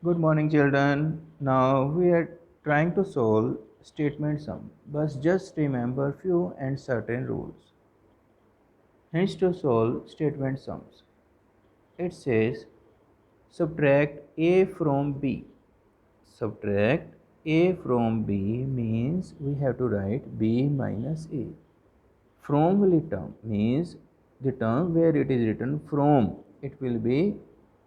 Good morning, children. Now we are trying to solve statement sum, but just remember few and certain rules. Hence, to solve statement sums, it says subtract a from b. Subtract a from b means we have to write b minus a. From will term means the term where it is written from, it will be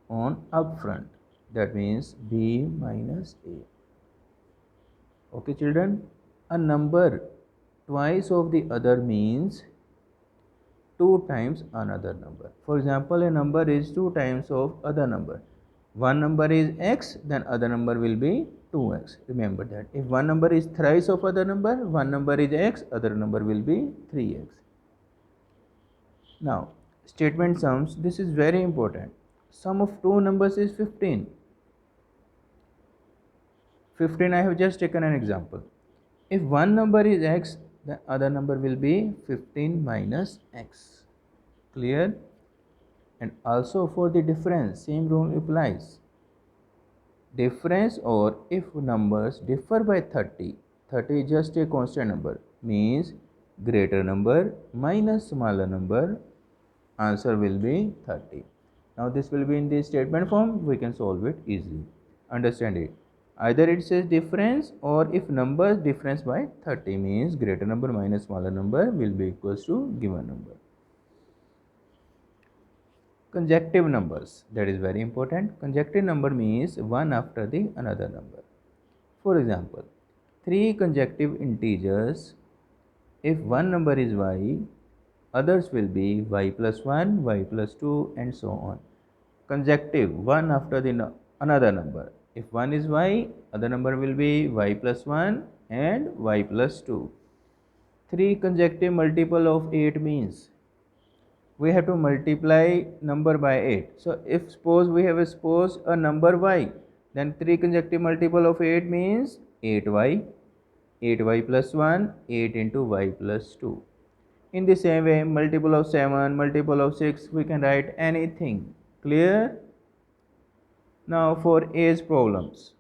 on upfront. That means b minus a. Okay, children, a number twice of the other means two times another number. For example, a number is two times of other number. One number is x, then other number will be 2x. Remember that. If one number is thrice of other number, one number is x, other number will be 3x. Now, statement sums, this is very important. Sum of two numbers is 15. 15, I have just taken an example. If one number is x, the other number will be 15 minus x. Clear? And also for the difference, same rule applies. Difference, or if numbers differ by 30, 30 is just a constant number, means greater number minus smaller number, answer will be 30. Now this will be in the statement form, we can solve it easily. Understand it. Either it says difference, or if numbers difference by 30 means greater number minus smaller number will be equals to given number. Consecutive numbers, that is very important. Consecutive number means one after the another number. For example, three consecutive integers, if one number is y, others will be y plus 1, y plus 2 and so on. Consecutive, one after the another number. If one is y, other number will be y plus 1 and y plus 2. Three consecutive multiple of 8 means we have to multiply number by 8. So if suppose we have a number y, then three consecutive multiple of 8 means 8y. 8y plus 1, 8 into y plus 2. In the same way, multiple of 7, multiple of 6, we can write anything. Clear? Now for age problems.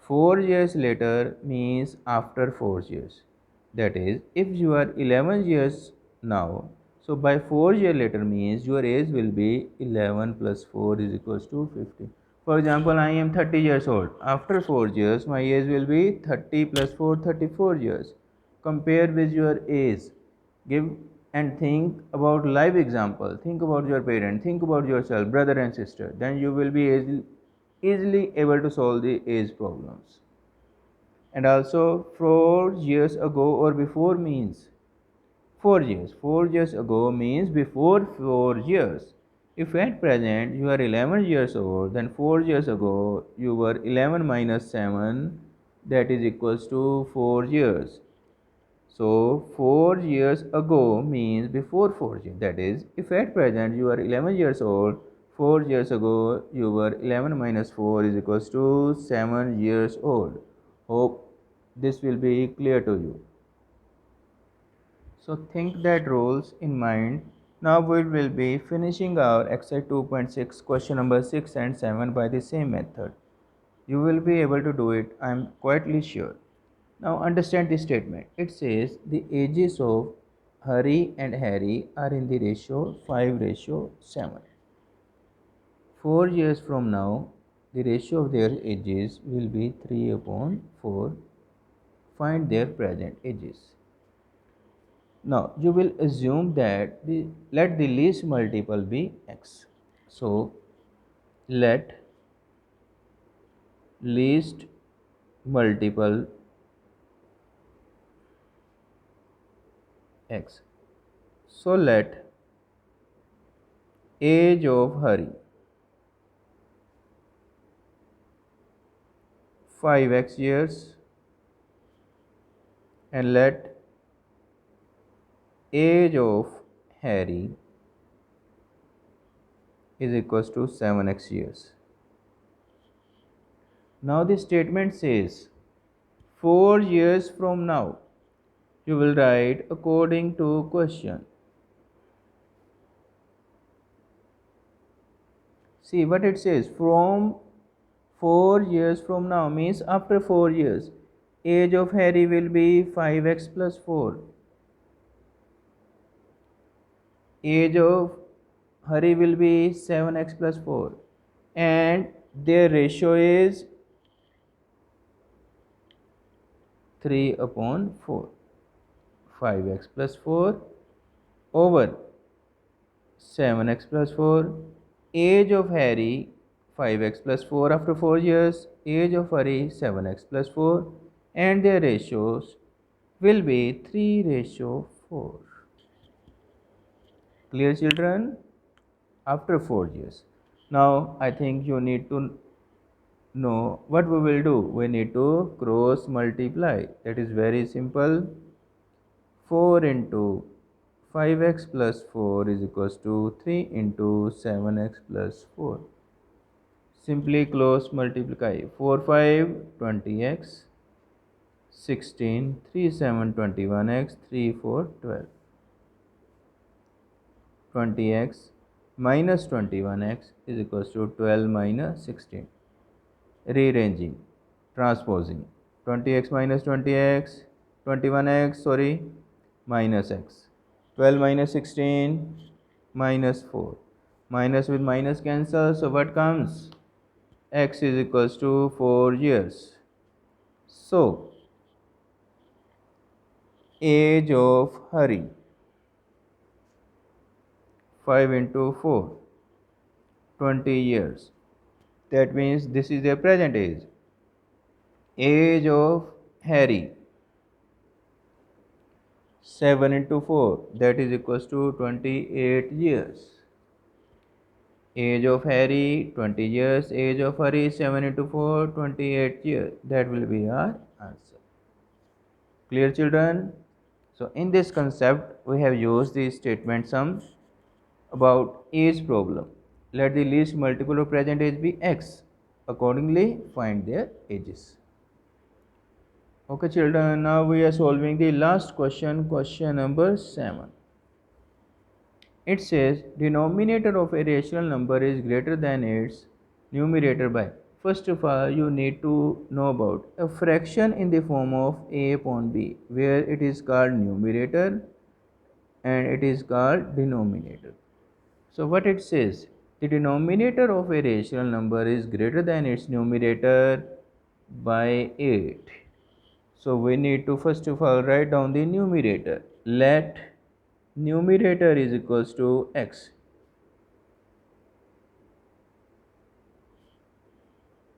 4 years later means after 4 years. That is, if you are 11 years now, so by 4 years later means your age will be 11 plus 4 is equals to 50. For example, I am 30 years old. After 4 years, my age will be 30 plus 4, 34 years. Compare with your age. Give and think about live example. Think about your parent. Think about yourself, brother and sister. Then you will be easily able to solve the age problems. And also 4 years ago or before means 4 years. 4 years ago means before 4 years. If at present you are 11 years old, then 4 years ago you were 11 minus 7, that is equals to 4 years. So 4 years ago means before 4 years. That is, if at present you are 11 years old, 4 years ago you were 11 minus 4 is equals to 7 years old. Hope this will be clear to you. So think that rules in mind. Now we will be finishing our exercise 2.6 question number 6 and 7 by the same method. You will be able to do it, I am quietly sure. Now understand this statement. It says the ages of Hari and Harry are in the ratio 5:7. 4 years from now, the ratio of their ages will be 3/4. Find their present ages. Now you will assume that let the least multiple be x. So let least multiple x. So let age of Hari 5x years, and let age of Harry is equals to 7x years. Now the statement says 4 years from now. You will write according to question. See what it says, from 4 years from now means after 4 years. Age of Harry will be 5x plus 4. Age of Harry will be 7x plus 4. And their ratio is 3 upon 4. 5x plus 4 over 7x plus 4. Age of Harry 5x plus 4 after 4 years. Age of Harry 7x plus 4. And their ratios will be 3:4. Clear, children? After 4 years. Now I think you need to know what we will do. We need to cross multiply. That is very simple. 4 into 5x plus 4 is equals to 3 into 7x plus 4. Simply close multiply. 4 5 20x, 16, 3 7 21x, 3 4 12. 20x minus 21x is equals to 12 minus 16. Rearranging, transposing. 20x minus 20x, 21x, sorry, minus x. 12 minus 16, minus 4. Minus with minus cancel, so what comes? X is equals to 4 years. So, age of Hari, 5 into 4, 20 years. That means this is their present age. Age of Harry, 7 into 4, that is equals to 28 years. Age of Harry 20 years, age of Harry 7 into 4, 28 years. That will be our answer. Clear, children? So in this concept we have used the statement sum about age problem. Let the least multiple of present age be x. Accordingly find their ages. Okay, children, now we are solving the last question, question number 7. It says denominator of a rational number is greater than its numerator by. First of all, you need to know about a fraction in the form of a upon b, where it is called numerator and it is called denominator. So what it says, the denominator of a rational number is greater than its numerator by 8. So we need to first of all write down the numerator. Let numerator is equals to x.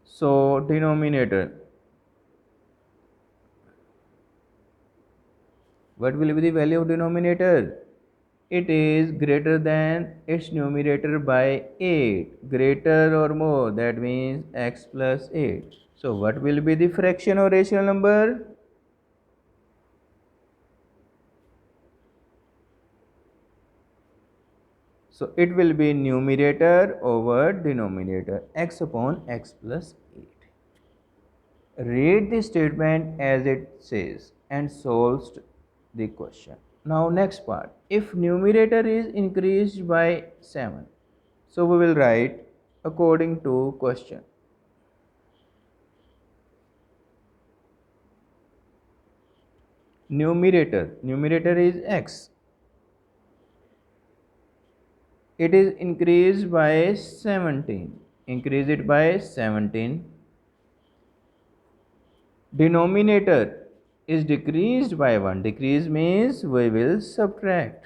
So denominator, what will be the value of denominator? It is greater than its numerator by 8. Greater or more, that means x plus 8. So what will be the fraction of rational number? So it will be numerator over denominator, x upon x plus 8. Read the statement as it says and solves the question. Now next part, if numerator is increased by 7, so we will write according to question. Numerator is x. It is increased by 17. Increase it by 17. Denominator is decreased by 1. Decrease means we will subtract.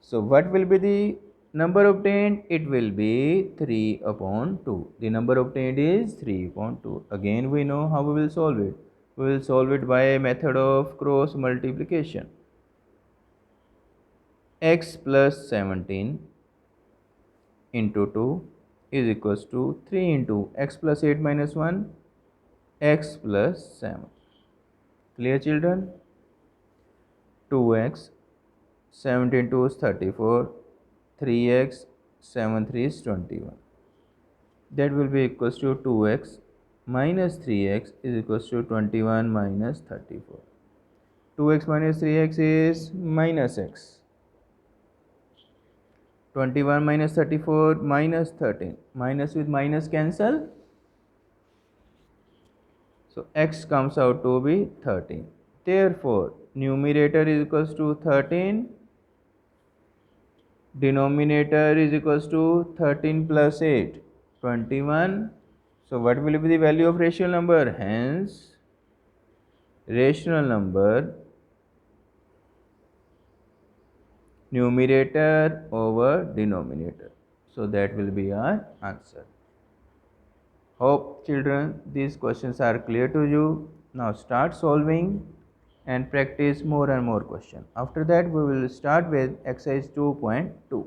So what will be the number obtained? It will be 3 upon 2. The number obtained is 3 upon 2. Again we know how we will solve it. We will solve it by a method of cross multiplication. X plus 17 into 2 is equals to 3 into x plus 8 minus 1, x plus 7. Clear, children? 2x, 17 2 is 34, 3x, 7 3 is 21. That will be equals to 2x minus 3x is equals to 21 minus 34. 2x minus 3x is minus x. 21 minus 34 minus 13. Minus with minus cancel. So x comes out to be 13. Therefore, numerator is equals to 13. Denominator is equals to 13 plus 8, 21. So what will be the value of rational number? Hence, rational number numerator over denominator. So that will be our answer. Hope children these questions are clear to you. Now start solving and practice more and more questions. After that we will start with exercise 2.2.